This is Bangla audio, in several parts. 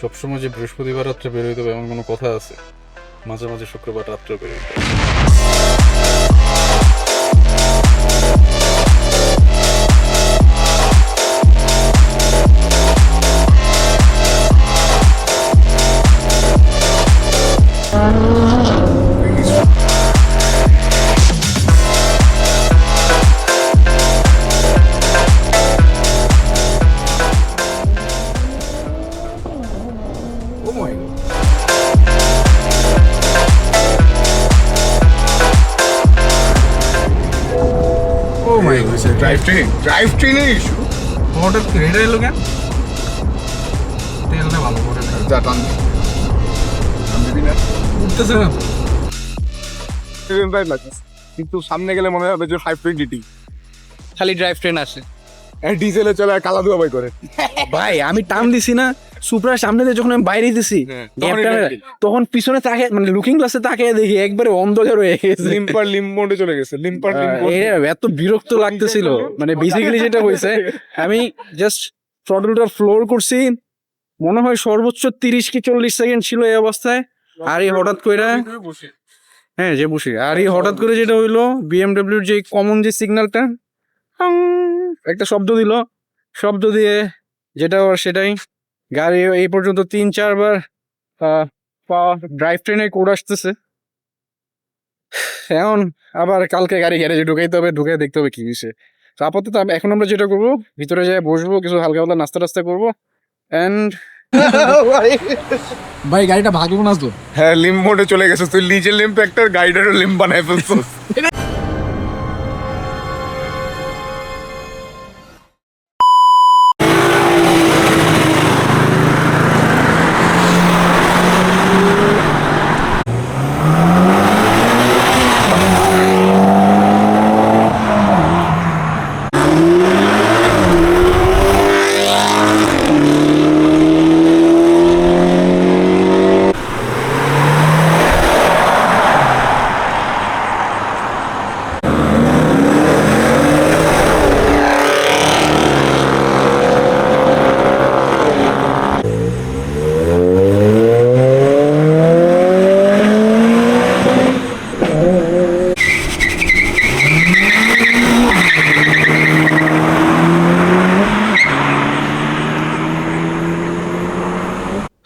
সবসময় যে বৃহস্পতিবার রাত্রে বেরোইতে হবে এমন কোনো কথা আছে? মাঝে মাঝে শুক্রবার রাত্রে বেরোইতে হবে। Oh my god. Oh my god. Drive ট্রেনের ইস্যু। হঠাৎ কি রেড এলো কেন? তেলটা ভালো করে যা টান দিবি না উঠতেছে না তো। কিন্তু সামনে গেলে মনে হবে যে 520 খালি ড্রাইভ ট্রেন আসে। ডিজেলে চলে আর কালা ধোয়া বাই করে। ভাই আমি টান দিছি না সুপ্রার সামনে দিয়ে যখন আমি বাইরে দিছি হ্যাঁ, গ্যাপটা, তখনই টান তখন পিছনে তাকে মানে লুকিং গ্লাসে তাকিয়ে দেখি একবারে অন্ধকার হয়ে গেছে। লিম্পার লিম্প মোডে চলে গেছে। লিম্পার এত বিরক্ত লাগতেছিল। মানে বেসিক্যালি যেটা হয়েছে, আমি জাস্ট থ্রটলটা ফ্লোর করছি, মনে হয় সর্বোচ্চ 30 কি 40 সেকেন্ড ছিল এই অবস্থায়। আর এই হঠাৎ কইরা হ্যাঁ যে বসি, আর এই হঠাৎ করে যেটা হইলো বিএমডব্লিউর যে কমন যে সিগন্যালটা একটা শব্দ দিল, শব্দ দিয়ে যেটা ওর সেটাই গাড়ি এই পর্যন্ত 3-4 বার ড্রাইভ ট্রেনে কোড আসতেছে। এখন আবার কালকে গাড়ি গ্যারেজে ঢুকাইতে হবে, ঢুকে দেখতে হবে কি হয়েছে। তো আপাতত এখন আমরা যেটা করবো, ভিতরে যাই বসবো, কিছু হালকা হালকা নাস্তা টাস্তা করবো অ্যান্ড ভাই গাড়িটা ভাগবো না তো। হ্যাঁ, লিম্প মোডে চলে গেছে। তুই নিজের লিম্প একটা গাইডারও লিম্প বানায় ফেলছিস।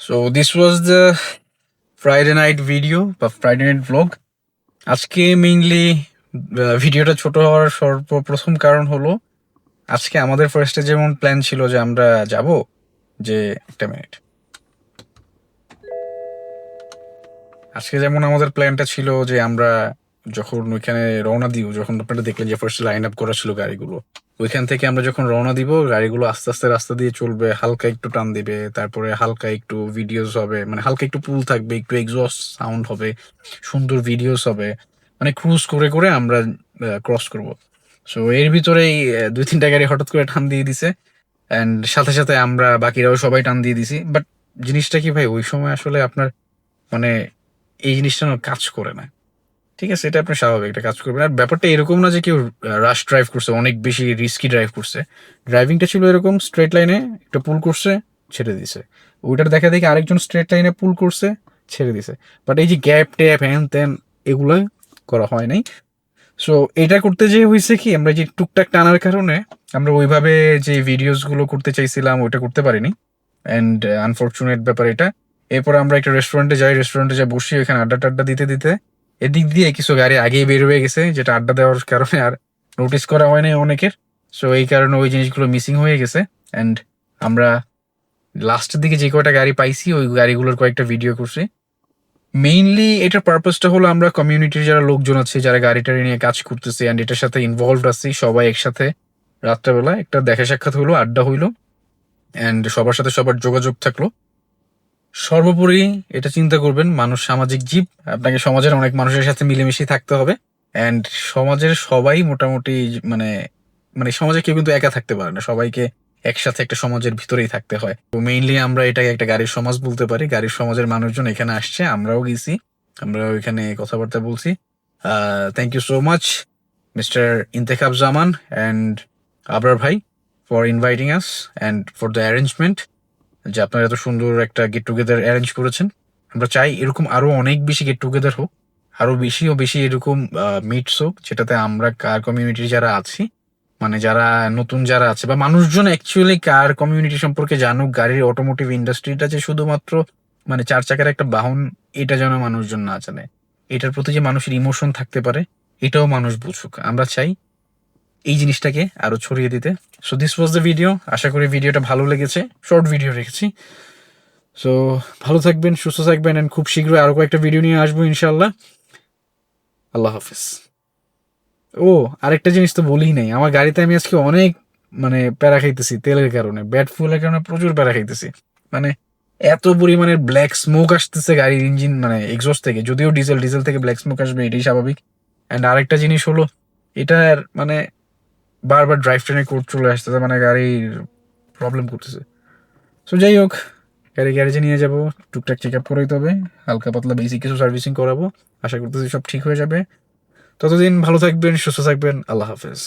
So this was the Friday night video বা Friday night vlog. আজকে মেইনলি ভিডিওটা ছোট হওয়ার সর্বপ্রথম কারণ হলো, আজকে আমাদের ফার্স্টে যেমন প্ল্যান ছিল যে আমরা যাব, যে একটা মিনিট, আজকে যেমন আমাদের প্ল্যানটা ছিল যে আমরা যখন ওইখানে রওনা দিব, যখন আপনারা দেখলেন যে ফার্স্ট লাইন আপ করা ছিল গাড়িগুলো, ওইখান থেকে আমরা যখন রওনা দিব গাড়িগুলো আস্তে আস্তে রাস্তা দিয়ে চলবে, হালকা একটু টান দিবে, তারপরে হালকা একটু ভিডিওস হবে, মানে হালকা একটু পুল থাকবে, একটু এক্সস্ট সাউন্ড হবে, সুন্দর ভিডিওস হবে, মানে ক্রুজ করে করে আমরা ক্রস করব। সো এর ভিতরেই 2-3টা গাড়ি হঠাৎ করে টান দিয়ে দিছে, অ্যান্ড সাথে সাথে আমরা বাকিরাও সবাই টান দিয়ে দিছি। বাট জিনিসটা কি ভাই, ওই সময় আসলে আপনার মানে এই জিনিসটা না কাজ করে না, ঠিক আছে? এটা আপনার স্বাভাবিক, এটা কাজ করবে না। আর ব্যাপারটা এরকম না যে কেউ রাশ ড্রাইভ করছে, অনেক বেশি রিস্কি ড্রাইভ করছে। ড্রাইভিংটা ছিল এরকম, স্ট্রেট লাইনে একটা পুল করছে, ছেড়ে দিছে, ওইটার দেখা দেখি আরেকজন স্ট্রেট লাইনে পুল করছে, ছেড়ে দিছে। বাট এই যে গ্যাপ ট্যাপ হ্যান ত্যান এগুলো করা হয় নাই। সো এটা করতে যে হয়েছে কি, আমরা যে টুকটাক টানার কারণে আমরা ওইভাবে যে ভিডিওসগুলো করতে চাইছিলাম ওইটা করতে পারিনি, অ্যান্ড আনফর্চুনেট ব্যাপার এটা। এরপর আমরা একটা রেস্টুরেন্টে যাই বসি, ওইখানে আড্ডা টাড্ডা দিতে দিতে এদিক দিয়ে কিছু গাড়ি আগেই বের হয়ে গেছে, যেটা আড্ডা দেওয়ার কারণে আর নোটিস করা হয় নাই অনেকের। সো এই কারণে ওই জিনিসগুলো মিসিং হয়ে গেছে, অ্যান্ড আমরা লাস্টের দিকে যে কয়টা গাড়ি পাইছি ওই গাড়িগুলোর কয়েকটা ভিডিও করছি। মেইনলি এটার পারপাসটা হলো, আমরা কমিউনিটির যারা লোকজন আছে, যারা গাড়িটারি নিয়ে কাজ করতেছে অ্যান্ড এটার সাথে ইনভলভড আছি, সবাই একসাথে রাত্রেবেলা একটা দেখা সাক্ষাৎ হইলো, আড্ডা হইলো, অ্যান্ড সবার সাথে সবার যোগাযোগ থাকলো। সর্বোপরি এটা চিন্তা করবেন, মানুষ সামাজিক জীব, আপনাকে সমাজের অনেক মানুষের সাথে মিলেমিশে থাকতে হবে, অ্যান্ড সমাজের সবাই মোটামুটি মানে মানে সমাজে কেউ কিন্তু একা থাকতে পারে না, সবাইকে একসাথে একটা সমাজের ভিতরেই থাকতে হয়। তো মেইনলি আমরা এটাকে একটা গাড়ির সমাজ বলতে পারি। গাড়ির সমাজের মানুষজন এখানে আসছে, আমরাও গেছি, আমরা ওইখানে কথাবার্তা বলছি। Thank you so much mister Intekhab Zaman and Abrar ভাই for inviting us and for the arrangement. যে আপনারা এত সুন্দর একটা গেট টুগেদার অ্যারেঞ্জ করেছেন। আমরা চাই এরকম আরো অনেক বেশি গেট টুগেদার হোক, আরো বেশি ও বেশি এরকম মিটস হোক, যেটাতে আমরা কার কমিউনিটি যারা আছি, মানে যারা নতুন যারা আছে বা মানুষজন অ্যাকচুয়ালি কার কমিউনিটি সম্পর্কে জানুক, গাড়ির অটোমোটিভ ইন্ডাস্ট্রিটা যে শুধুমাত্র মানে 4 চাকার একটা বাহন, এটা যেন মানুষজন না জানে। এটার প্রতি যে মানুষের ইমোশন থাকতে পারে এটাও মানুষ বুঝুক। আমরা চাই এই জিনিসটাকে আরো ছড়িয়ে দিতে। So this was the video. আশা করি ভিডিওটা ভালো লেগেছে, শর্ট ভিডিও রেখেছি। সো ভালো থাকবেন, সুস্থ থাকবেন, এন্ড খুব শীঘ্রই আরো কয়েকটা ভিডিও নিয়ে আসবো ইনশাল্লাহ। আল্লাহ হাফিজ। ও আরেকটা জিনিস তো বলেই নাই, আমার গাড়িতে আমি আজকে অনেক মানে প্যারা খাইতেছি তেলের কারণে, ব্যাড ফুয়েলের কারণে প্রচুর প্যারা খাইতেছি। মানে এত পরিমাণে ব্ল্যাক স্মোক আসতেছে গাড়ির ইঞ্জিন মানে এক্সস্ট থেকে, যদিও ডিজেল থেকে ব্ল্যাক স্মোক আসবে এটাই স্বাভাবিক। অ্যান্ড আরেকটা জিনিস হলো এটার মানে বারবার ড্রাইভ ট্রেনে কোড চলে আসতেছে, মানে গাড়ির প্রবলেম করতেছে। সো যাই হোক, গাড়ি গ্যারেজে নিয়ে যাবো, টুকটাক চেক আপ করাইতে হবে, হালকা পাতলা বেসিক কিছু সার্ভিসিং করাবো। আশা করতেছি সব ঠিক হয়ে যাবে। ততদিন ভালো থাকবেন, সুস্থ থাকবেন। আল্লাহ হাফেজ।